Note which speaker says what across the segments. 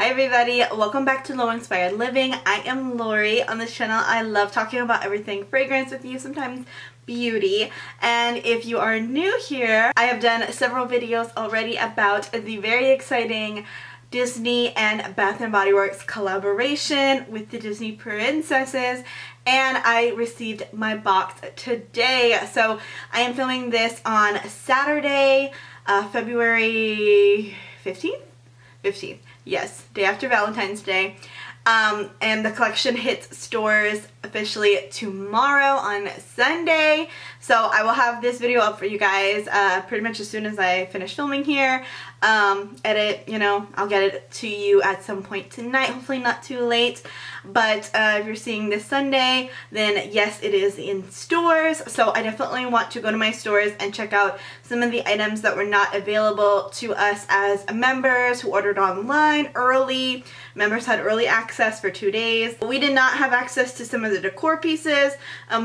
Speaker 1: Hi everybody, welcome back to Low Inspired Living. I am Lori. On this channel I love talking about everything fragrance with you, sometimes beauty. And if you are new here, I have done several videos already about the very exciting Disney and Bath & Body Works collaboration with the Disney princesses, and I received my box today. So I am filming this on Saturday, February 15th? 15th, yes, day after Valentine's Day. And the collection hits stores officially tomorrow on Sunday. So I will have this video up for you guys pretty much as soon as I finish filming here. Edit, you know, I'll get it to you at some point tonight, hopefully not too late. But if you're seeing this Sunday, then yes, it is in stores. So I definitely want to go to my stores and check out some of the items that were not available to us as members who ordered online early. Members had early access for 2 days. We did not have access to some of the decor pieces.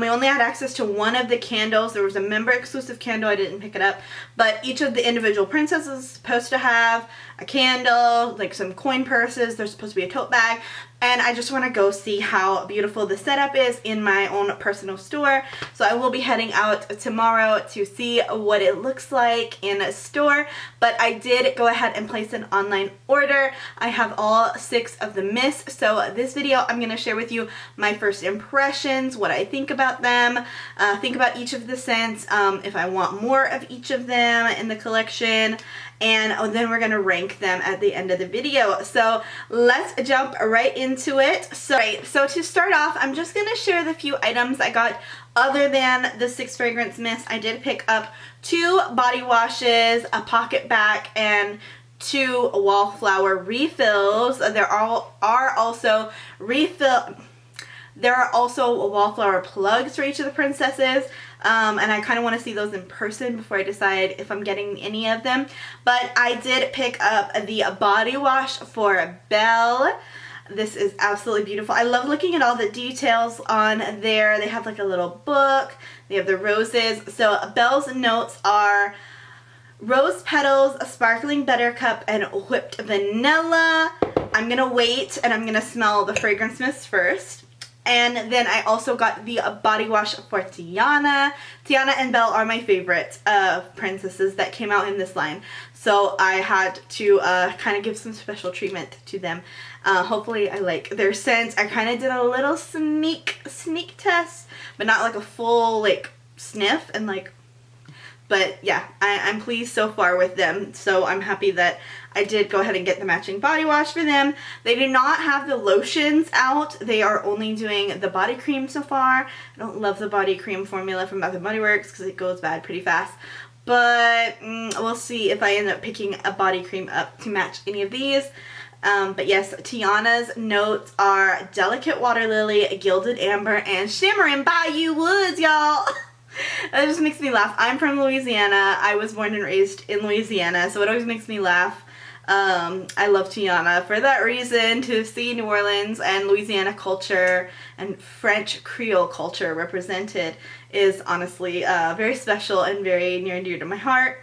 Speaker 1: We only had access to one of the candles. There was a member exclusive candle, I didn't pick it up, but each of the individual princesses is supposed to have a candle, like some coin purses, there's supposed to be a tote bag, and I just want to go see how beautiful the setup is in my own personal store. So I will be heading out tomorrow to see what it looks like in a store, but I did go ahead and place an online order. I have all 6 of the mists, so this video I'm going to share with you my first impressions, what I think about them, think about each of the scents, if I want more of each of them in the collection, and then we're gonna rank them at the end of the video. So let's jump right into it. So to start off, I'm just gonna share the few items I got other than the 6 fragrance mists. I did pick up 2 body washes, a pocketbac, and 2 wallflower refills. There are also wallflower plugs for each of the princesses, and I kind of want to see those in person before I decide if I'm getting any of them. But I did pick up the body wash for Belle. This is absolutely beautiful. I love looking at all the details on there. They have like a little book. They have the roses. So Belle's notes are rose petals, a sparkling buttercup, and whipped vanilla. I'm going to wait and I'm going to smell the fragrance mist first. And then I also got the body wash for Tiana. Tiana and Belle are my favorite princesses that came out in this line. So I had to kind of give some special treatment to them. Hopefully I like their scents. I kind of did a little sneak test, but not like a full like sniff and like, but yeah, I'm pleased so far with them. So I'm happy that I did go ahead and get the matching body wash for them. They do not have the lotions out. They are only doing the body cream so far. I don't love the body cream formula from Bath & Body Works because it goes bad pretty fast. But we'll see if I end up picking a body cream up to match any of these. But yes, Tiana's notes are delicate water lily, gilded amber, and shimmering bayou woods, y'all. That just makes me laugh. I'm from Louisiana. I was born and raised in Louisiana, so it always makes me laugh. I love Tiana for that reason. To see New Orleans and Louisiana culture and French Creole culture represented is honestly very special and very near and dear to my heart.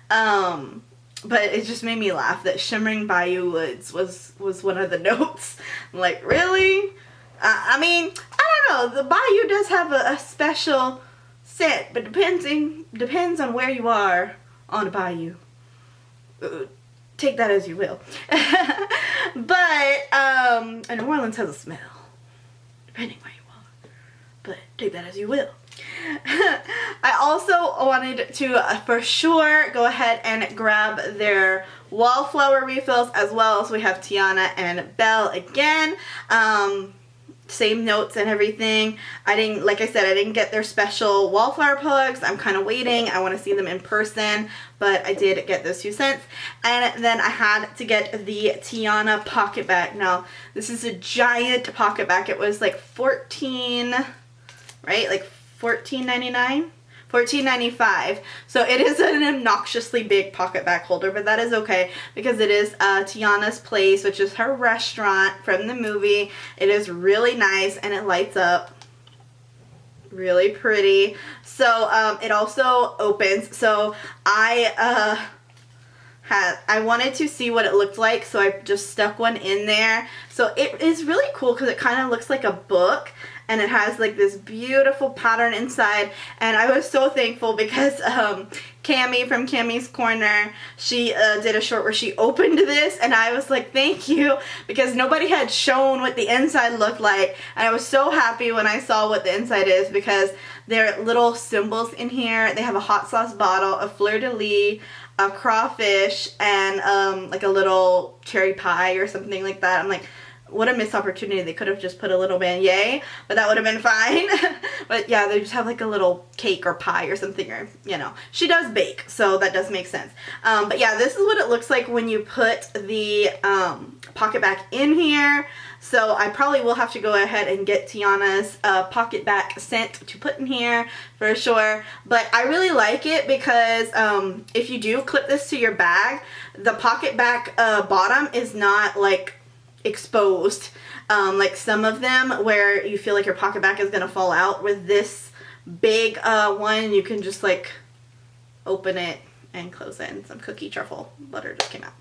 Speaker 1: But it just made me laugh that shimmering bayou woods was one of the notes. I'm like, really? I mean, I don't know. The bayou does have a special scent, but depends on where you are on a bayou. Take that as you will. But and New Orleans has a smell, depending where you are, but take that as you will. I also wanted to for sure go ahead and grab their wallflower refills as well. So we have Tiana and Belle again. Same notes and everything. Like I said, I didn't get their special wallflower plugs. I'm kind of waiting. I want to see them in person, but I did get those 2 scents. And then I had to get the Tiana pocketbac. Now, this is a giant pocketbac. It was like $14.99? Like $14.99? $14.95. So it is an obnoxiously big pocketback holder, but that is okay because it is Tiana's Place, which is her restaurant from the movie. It is really nice and it lights up. Really pretty. So it also opens. So I I wanted to see what it looked like, so I just stuck one in there. So it is really cool because it kind of looks like a book, and it has like this beautiful pattern inside. And I was so thankful because Cami from Cami's Corner, she did a short where she opened this, and I was like, thank you, because nobody had shown what the inside looked like. And I was so happy when I saw what the inside is, because there are little symbols in here. They have a hot sauce bottle, a fleur-de-lis, a crawfish, and like a little cherry pie or something like that. I'm like, what a missed opportunity. They could have just put a little beignet, but that would have been fine. But yeah, they just have like a little cake or pie or something, or, you know, she does bake, so that does make sense. But yeah, this is what it looks like when you put the pocketbac in here. So I probably will have to go ahead and get Tiana's pocketbac scent to put in here for sure. But I really like it because if you do clip this to your bag, the pocketbac bottom is not like exposed like some of them where you feel like your pocketbac is gonna fall out. With this big one, you can just like open it and close it, and some cookie truffle butter just came out.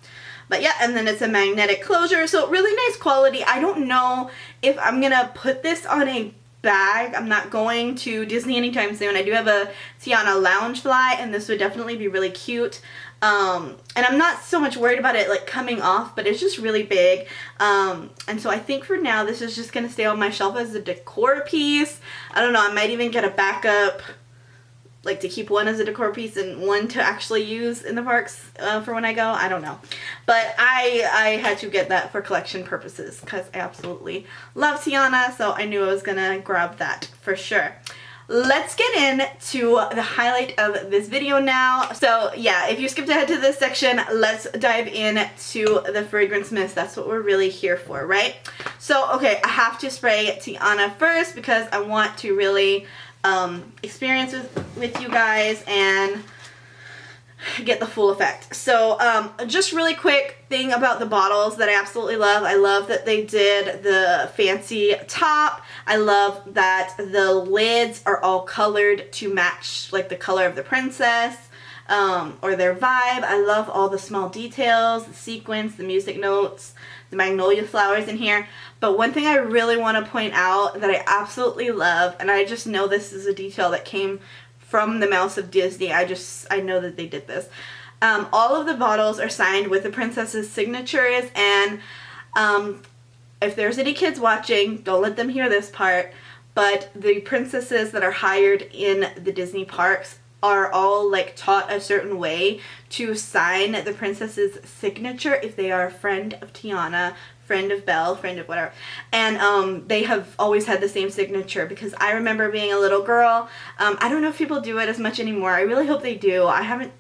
Speaker 1: But yeah, and then it's a magnetic closure, so really nice quality. I don't know if I'm gonna put this on a bag. I'm not going to Disney anytime soon. I do have a Tiana Loungefly, and this would definitely be really cute. And I'm not so much worried about it like coming off, but it's just really big. And so I think for now this is just gonna stay on my shelf as a decor piece. I don't know, I might even get a backup, like to keep one as a decor piece and one to actually use in the parks for when I go. I don't know. But I had to get that for collection purposes because I absolutely love Tiana, so I knew I was gonna grab that for sure. Let's get into the highlight of this video now. So yeah, if you skipped ahead to this section, let's dive into the fragrance mist. That's what we're really here for, right? So okay, I have to spray Tiana first because I want to really experience with you guys and get the full effect. So just really quick thing about the bottles that I absolutely love. I love that they did the fancy top. I love that the lids are all colored to match like the color of the princess or their vibe. I love all the small details, the sequins, the music notes, the magnolia flowers in here. But one thing I really want to point out that I absolutely love, and I just know this is a detail that came from the Mouse of Disney. I know that they did this. All of the bottles are signed with the princess's signatures, and if there's any kids watching, don't let them hear this part, but the princesses that are hired in the Disney parks are all like taught a certain way to sign the princess's signature if they are a friend of Tiana, friend of Belle, friend of whatever. And they have always had the same signature, because I remember being a little girl. I don't know if people do it as much anymore. I really hope they do. I haven't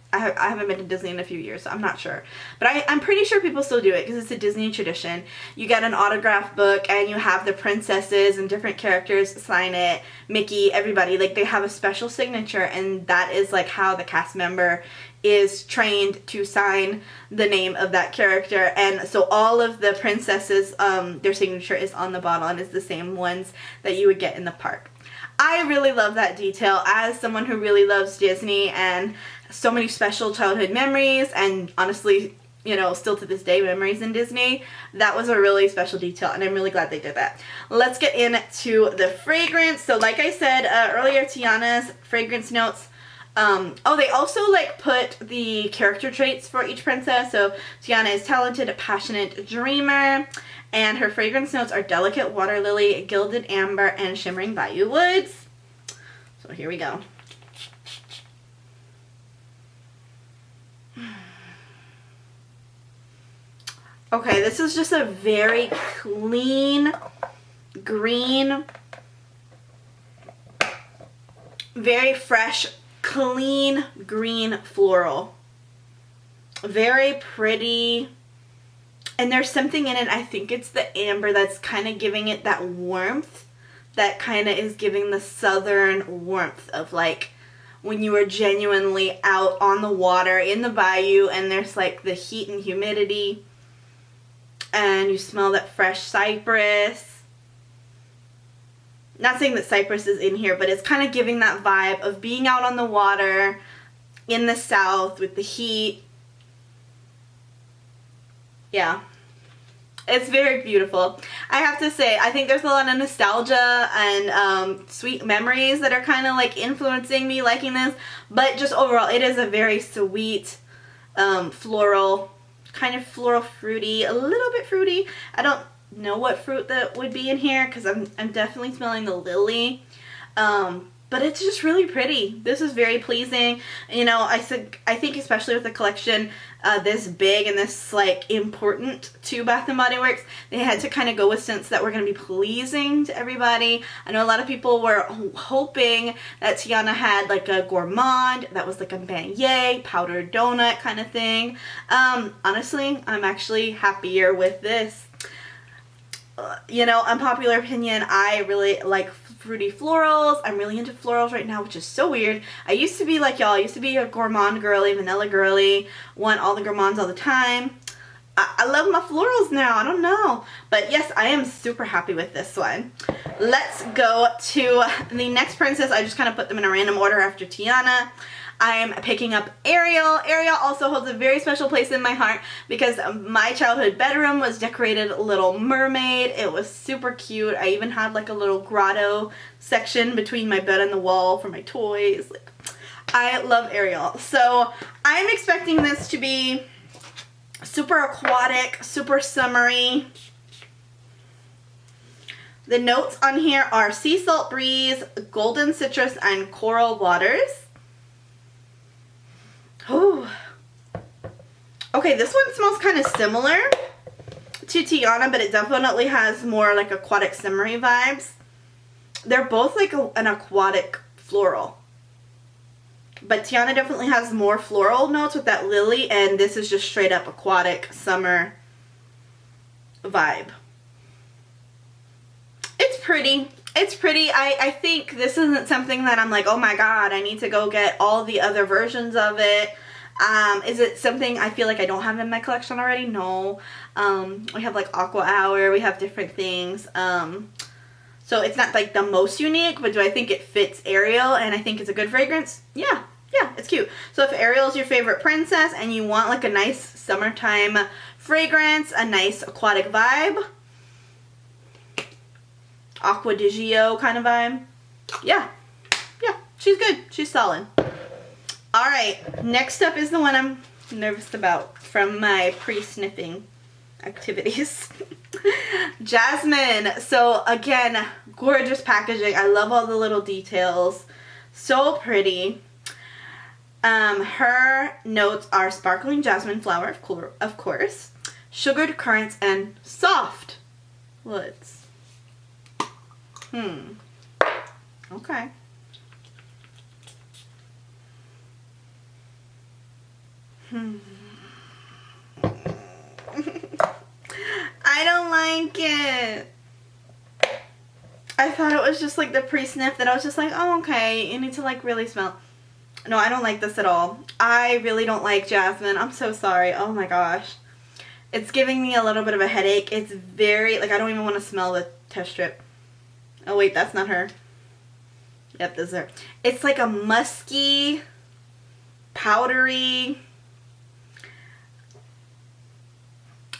Speaker 1: been to Disney in a few years, so I'm not sure. But I'm pretty sure people still do it because it's a Disney tradition. You get an autograph book and you have the princesses and different characters sign it. Mickey, everybody, like they have a special signature, and that is like how the cast member is trained to sign the name of that character. And so all of the princesses, their signature is on the bottle and is the same ones that you would get in the park. I really love that detail as someone who really loves Disney and so many special childhood memories, and honestly, you know, still to this day memories in Disney. That was a really special detail, and I'm really glad they did that. Let's get into the fragrance. So like I said earlier, Tiana's fragrance notes, oh, they also like put the character traits for each princess. So Tiana is talented, passionate, dreamer, and her fragrance notes are delicate water lily, gilded amber, and shimmering bayou woods. So here we go. Okay, this is just a very clean green, very fresh, clean green floral. Very pretty. And there's something in it, I think it's the amber, that's kind of giving it that warmth, that kind of is giving the southern warmth of like when you are genuinely out on the water in the bayou and there's like the heat and humidity and you smell that fresh cypress. Not saying that cypress is in here, but it's kind of giving that vibe of being out on the water in the south with the heat Yeah. It's very beautiful. I have to say, I think there's a lot of nostalgia and sweet memories that are kind of like influencing me liking this. But just overall, it is a very sweet, floral, kind of floral fruity, a little bit fruity. I don't know what fruit that would be in here because I'm definitely smelling the lily. But it's just really pretty. This is very pleasing. You know, I think especially with the collection this big and this like important to Bath & Body Works, they had to kind of go with scents that were going to be pleasing to everybody. I know a lot of people were hoping that Tiana had like a gourmand, that was like a beignet, powdered donut kind of thing. Honestly, I'm actually happier with this. You know, unpopular opinion, I really like fruity florals. I'm really into florals right now, which is so weird. I used to be like y'all. I used to be a gourmand girly, vanilla girly, want all the gourmands all the time. I love my florals now. I don't know. But yes, I am super happy with this one. Let's go to the next princess. I just kind of put them in a random order after Tiana. I'm picking up Ariel. Ariel also holds a very special place in my heart because my childhood bedroom was decorated Little Mermaid. It was super cute. I even had like a little grotto section between my bed and the wall for my toys. Like, I love Ariel. So I'm expecting this to be super aquatic, super summery. The notes on here are sea salt breeze, golden citrus, and coral waters. Oh, okay, this one smells kind of similar to Tiana, but it definitely has more like aquatic summery vibes. They're both like an aquatic floral, but Tiana definitely has more floral notes with that lily, and this is just straight up aquatic summer vibe. It's pretty. It's pretty. I think this isn't something that I'm like, oh my god, I need to go get all the other versions of it. Is it something I feel like I don't have in my collection already? No. We have like Aqua Hour. We have different things. So it's not like the most unique, but do I think it fits Ariel and I think it's a good fragrance? Yeah. Yeah, it's cute. So if Ariel is your favorite princess and you want like a nice summertime fragrance, a nice aquatic vibe, Aqua di Gio kind of vibe. Yeah. Yeah. She's good. She's solid. Alright. Next up is the one I'm nervous about from my pre-sniffing activities. Jasmine. So again, gorgeous packaging. I love all the little details. So pretty. Her notes are sparkling jasmine flower, of course, sugared currants, and soft woods. Okay. I don't like it. I thought it was just like the pre-sniff that I was just like, oh, okay, you need to like really smell. No, I don't like this at all. I really don't like jasmine. I'm so sorry. Oh my gosh. It's giving me a little bit of a headache. It's very, like, I don't even want to smell the test strip. Oh wait, that's not her. Yep, this is her. It's like a musky, powdery.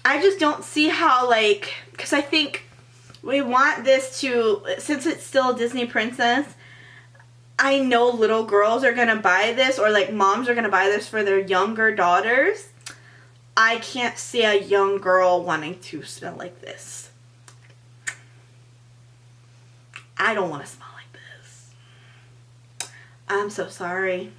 Speaker 1: I just don't see how, like, because I think we want this to, since it's still a Disney princess, I know little girls are going to buy this, or like moms are going to buy this for their younger daughters. I can't see a young girl wanting to smell like this. I don't want to smell like this. I'm so sorry.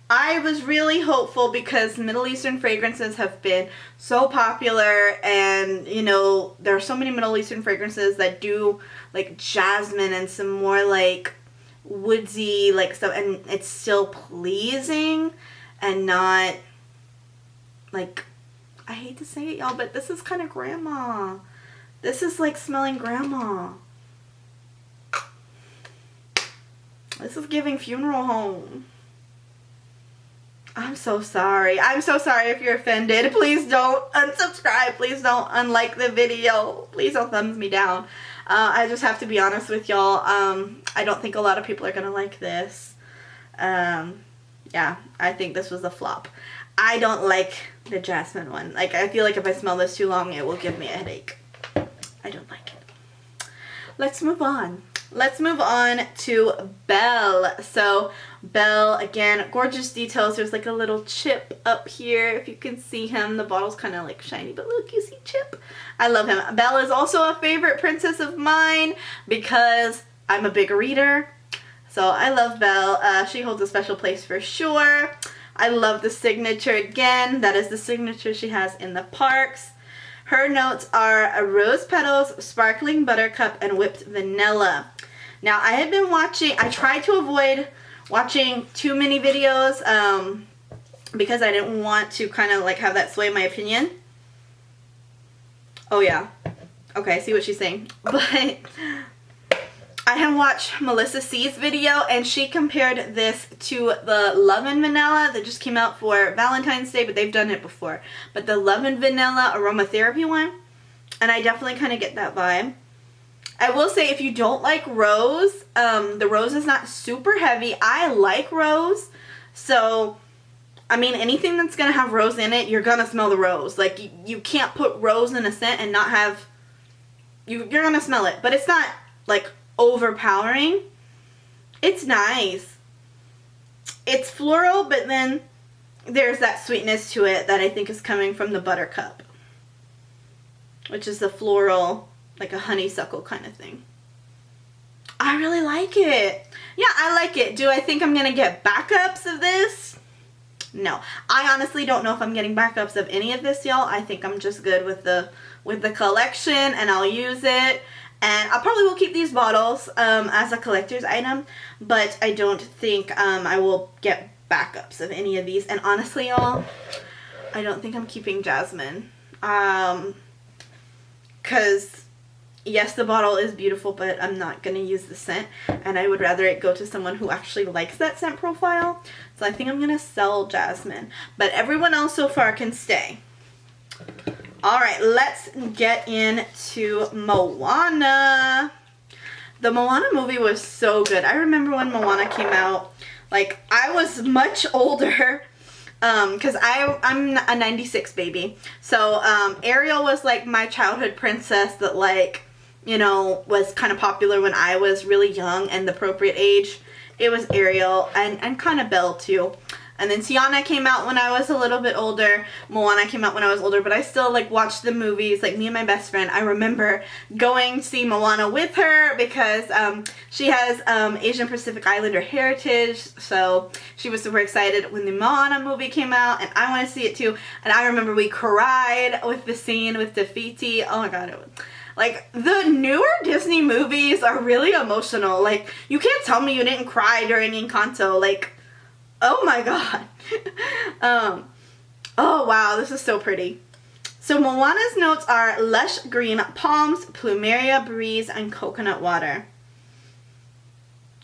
Speaker 1: I was really hopeful because Middle Eastern fragrances have been so popular, and you know, there are so many Middle Eastern fragrances that do like jasmine and some more like woodsy like stuff, and it's still pleasing and not like, I hate to say it y'all, but this is kind of grandma. This is like smelling grandma. This is giving funeral home. I'm so sorry. I'm so sorry if you're offended. Please don't unsubscribe. Please don't unlike the video. Please don't thumbs me down. I just have to be honest with y'all. I don't think a lot of people are going to like this. Yeah, I think this was a flop. I don't like the jasmine one. Like, I feel like if I smell this too long, it will give me a headache. I don't like it. Let's move on. Let's move on to Belle. So Belle, again, gorgeous details. There's like a little chip up here. If you can see him, the bottle's kind of like shiny, but look, you see chip? I love him. Belle is also a favorite princess of mine because I'm a big reader. So I love Belle. She holds a special place for sure. I love the signature again. That is the signature she has in the parks. Her notes are rose petals, sparkling buttercup, and whipped vanilla. Now, I had been watching, I tried to avoid watching too many videos because I didn't want to kind of like have that sway my opinion. Oh yeah. Okay, I see what she's saying. But I had watched Melissa C's video and she compared this to the Love and Vanilla that just came out for Valentine's Day, but they've done it before. But the Love and Vanilla aromatherapy one, and I definitely kind of get that vibe. I will say if you don't like rose, the rose is not super heavy. I like rose, so I mean anything that's going to have rose in it, you're going to smell the rose. Like you can't put rose in a scent and not have, you're going to smell it. But it's not like overpowering. It's nice. It's floral, but then there's that sweetness to it that I think is coming from the buttercup, which is the floral, like a honeysuckle kind of thing. I really like it. Yeah, I like it. Do I think I'm going to get backups of this? No. I honestly don't know if I'm getting backups of any of this, y'all. I think I'm just good with the collection, and I'll use it. And I probably will keep these bottles as a collector's item, but I don't think I will get backups of any of these. And honestly, y'all, I don't think I'm keeping Jasmine. Because yes, the bottle is beautiful, but I'm not going to use the scent, and I would rather it go to someone who actually likes that scent profile. So I think I'm going to sell Jasmine, but everyone else so far can stay. Alright, let's get into Moana. The Moana movie was so good. I remember when Moana came out, like, I was much older, because I'm a 96 baby. So, Ariel was, like, my childhood princess that, like, you know, was kind of popular when I was really young and the appropriate age. It was Ariel and kind of Belle, too. And then Tiana came out when I was a little bit older. Moana came out when I was older, but I still like watched the movies. Like me and my best friend, I remember going to see Moana with her because she has Asian Pacific Islander heritage. So she was super excited when the Moana movie came out, and I want to see it too. And I remember we cried with the scene with Te Fiti. Oh my god, it was... Like, the newer Disney movies are really emotional. Like, you can't tell me you didn't cry during Encanto. Like, oh my god. Oh wow, this is so pretty. So Moana's notes are lush green palms, plumeria breeze, and coconut water.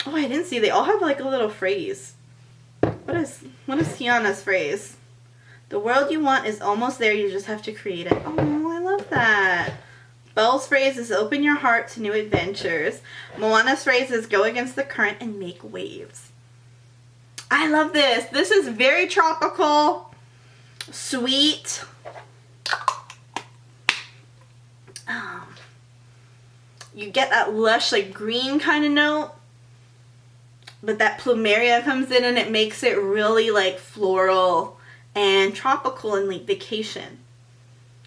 Speaker 1: Oh, I didn't see. They all have like a little phrase. What is Tiana's phrase? The world you want is almost there. You just have to create it. Oh, I love that. Belle's phrase is open your heart to new adventures. Moana's phrase is go against the current and make waves. I love this. This is very tropical, sweet. You get that lush, like green kind of note, but that plumeria comes in and it makes it really like floral and tropical and like vacation.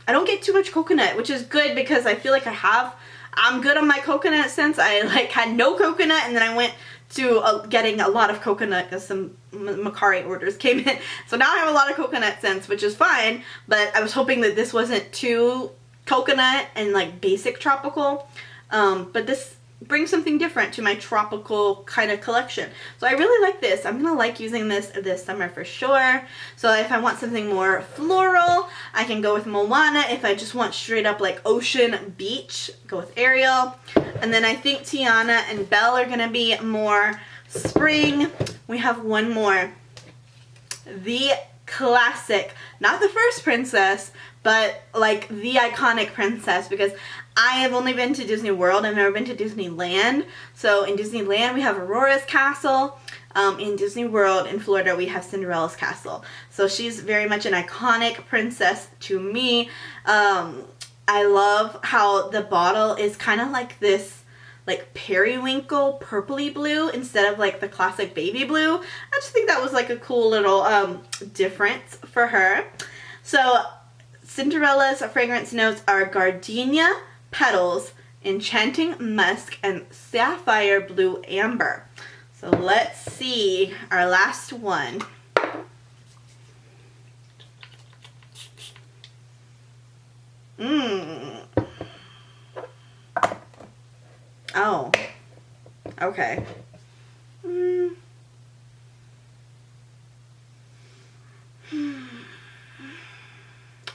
Speaker 1: I don't get too much coconut, which is good because I feel like I'm good on my coconut scents. I like had no coconut, and then I went to getting a lot of coconut because some Macari orders came in. So now I have a lot of coconut scents, which is fine, but I was hoping that this wasn't too coconut and like basic tropical. But this brings something different to my tropical kind of collection. So I really like this. I'm gonna like using this summer for sure. So if I want something more floral, I can go with Moana. If I just want straight up like ocean beach, go with Ariel. And then I think Tiana and Belle are gonna be more spring. We have one more. The classic, not the first princess, but like the iconic princess, because I have only been to Disney World. I've never been to Disneyland. So in Disneyland we have Aurora's castle. in Disney World in Florida, we have Cinderella's castle. So she's very much an iconic princess to me. I love how the bottle is kind of like this like periwinkle purpley blue instead of like the classic baby blue. I just think that was like a cool little difference for her. So Cinderella's fragrance notes are gardenia, petals, enchanting musk, and sapphire blue amber. So let's see our last one. Oh, okay. I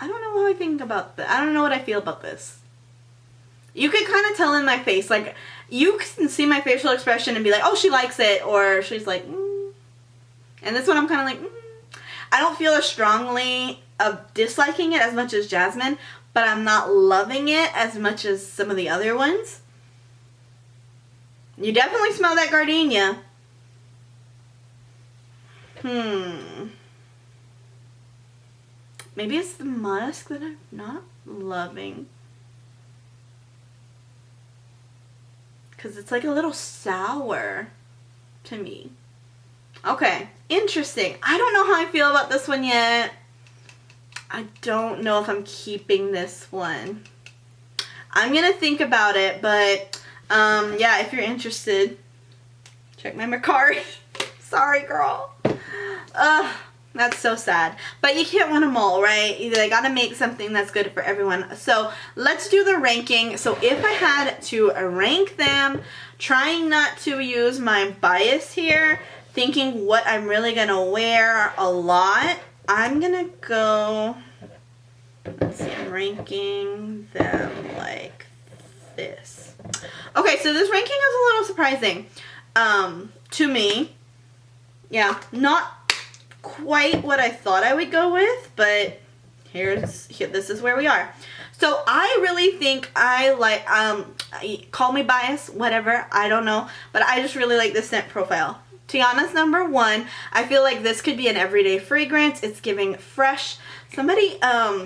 Speaker 1: don't know how I think about this. I don't know what I feel about this. You could kind of tell in my face, like, you can see my facial expression and be like, oh, she likes it, or she's like, And this one I'm kind of like, I don't feel as strongly of disliking it as much as Jasmine, but I'm not loving it as much as some of the other ones. You definitely smell that gardenia. Maybe it's the musk that I'm not loving. Because it's like a little sour to me. Okay, interesting. I don't know how I feel about this one yet. I don't know if I'm keeping this one. I'm going to think about it, but yeah, if you're interested, check my Mercari. Sorry, girl. That's so sad. But you can't win them all, right? They gotta make something that's good for everyone. So let's do the ranking. So if I had to rank them, trying not to use my bias here, thinking what I'm really gonna wear a lot, I'm gonna go, let's see, I'm ranking them like this. Okay, so this ranking is a little surprising to me. Yeah, not quite what I thought I would go with, but this is where we are. So I really think I like, call me biased, whatever, I don't know, but I just really like this scent profile. Tiana's number 1. I feel like this could be an everyday fragrance. It's giving fresh. Somebody, I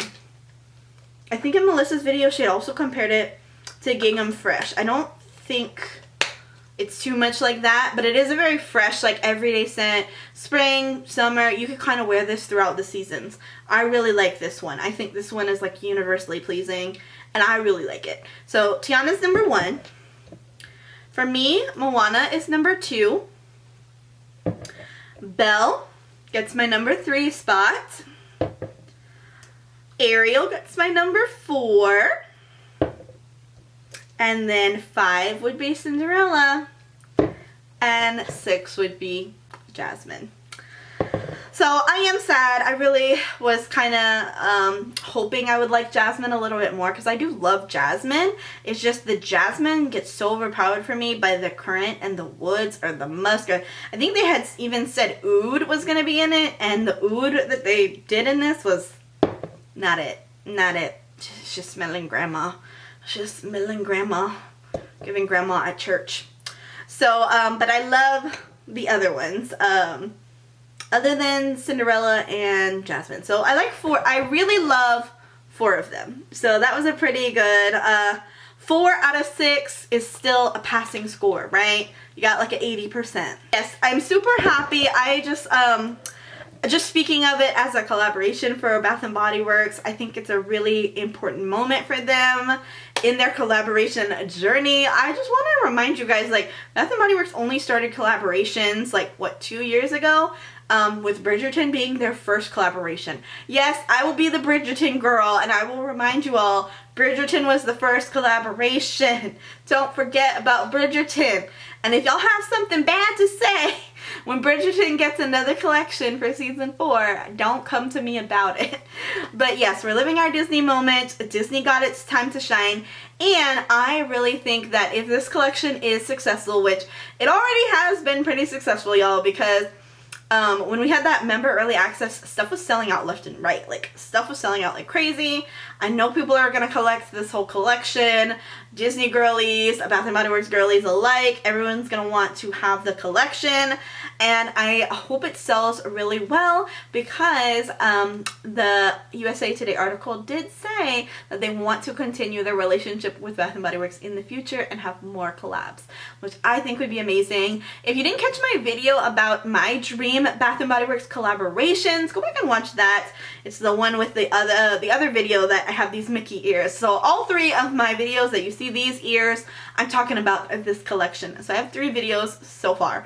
Speaker 1: think in Melissa's video, she had also compared it to Gingham Fresh. I don't think it's too much like that, but it is a very fresh, like everyday scent. Spring, summer, you could kind of wear this throughout the seasons. I really like this one. I think this one is like universally pleasing, and I really like it. So Tiana's number 1. For me, Moana is number 2. Belle gets my number 3 spot. Ariel gets my number 4. And then 5 would be Cinderella. And 6 would be Jasmine. So I am sad. I really was kind of hoping I would like Jasmine a little bit more, because I do love Jasmine. It's just the Jasmine gets so overpowered for me by the currant and the woods or the musk. I think they had even said oud was going to be in it, and the oud that they did in this was not it. Not it. It's just smelling grandma. Just smelling grandma. Giving grandma at church. So, but I love the other ones. Other than Cinderella and Jasmine. So I like 4. I really love 4 of them. So that was a pretty good, 4 out of 6 is still a passing score, right? You got like an 80%. Yes, I'm super happy. I just speaking of it as a collaboration for Bath & Body Works, I think it's a really important moment for them in their collaboration journey. I just want to remind you guys, like, Bath & Body Works only started collaborations, like, what, 2 years ago? With Bridgerton being their first collaboration. Yes, I will be the Bridgerton girl, and I will remind you all, Bridgerton was the first collaboration. Don't forget about Bridgerton. And if y'all have something bad to say, when Bridgerton gets another collection for season 4, don't come to me about it. But yes, we're living our Disney moment. Disney got its time to shine. And I really think that if this collection is successful, which it already has been pretty successful, y'all, because when we had that member early access, stuff was selling out left and right. Like, stuff was selling out like crazy. I know people are going to collect this whole collection. Disney girlies, Bath & Body Works girlies alike. Everyone's going to want to have the collection. and I hope it sells really well because the USA Today article did say that they want to continue their relationship with Bath & Body Works in the future and have more collabs, which I think would be amazing. If you didn't catch my video about my dream Bath & Body Works collaborations, go back and watch that. It's the one with the other video that I have these Mickey ears. So all three of my videos that you see these ears, I'm talking about this collection. So I have 3 videos so far.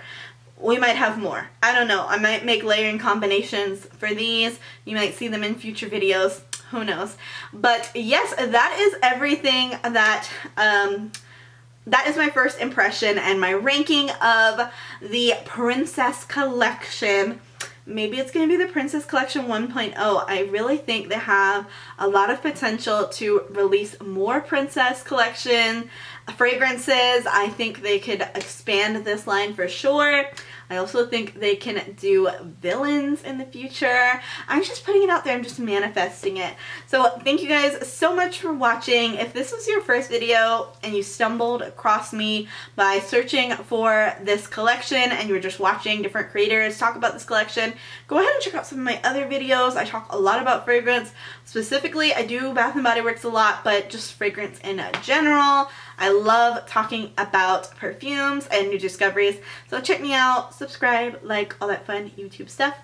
Speaker 1: We might have more. I don't know. I might make layering combinations for these. You might see them in future videos. Who knows? But yes, that is everything that that is my first impression and my ranking of the Princess Collection. Maybe it's going to be the Princess Collection 1.0. I really think they have a lot of potential to release more Princess Collection fragrances. I think they could expand this line for sure. I also think they can do villains in the future. I'm just putting it out there. I'm just manifesting it. So thank you guys so much for watching. If this was your first video and you stumbled across me by searching for this collection and you were just watching different creators talk about this collection, go ahead and check out some of my other videos. I talk a lot about fragrance. Specifically, I do Bath & Body Works a lot, but just fragrance in general. I love talking about perfumes and new discoveries. So check me out, subscribe, like, all that fun YouTube stuff.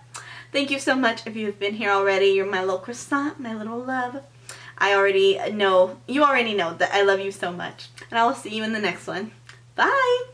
Speaker 1: Thank you so much if you've been here already. You're my little croissant, my little love. You already know that I love you so much. And I will see you in the next one. Bye!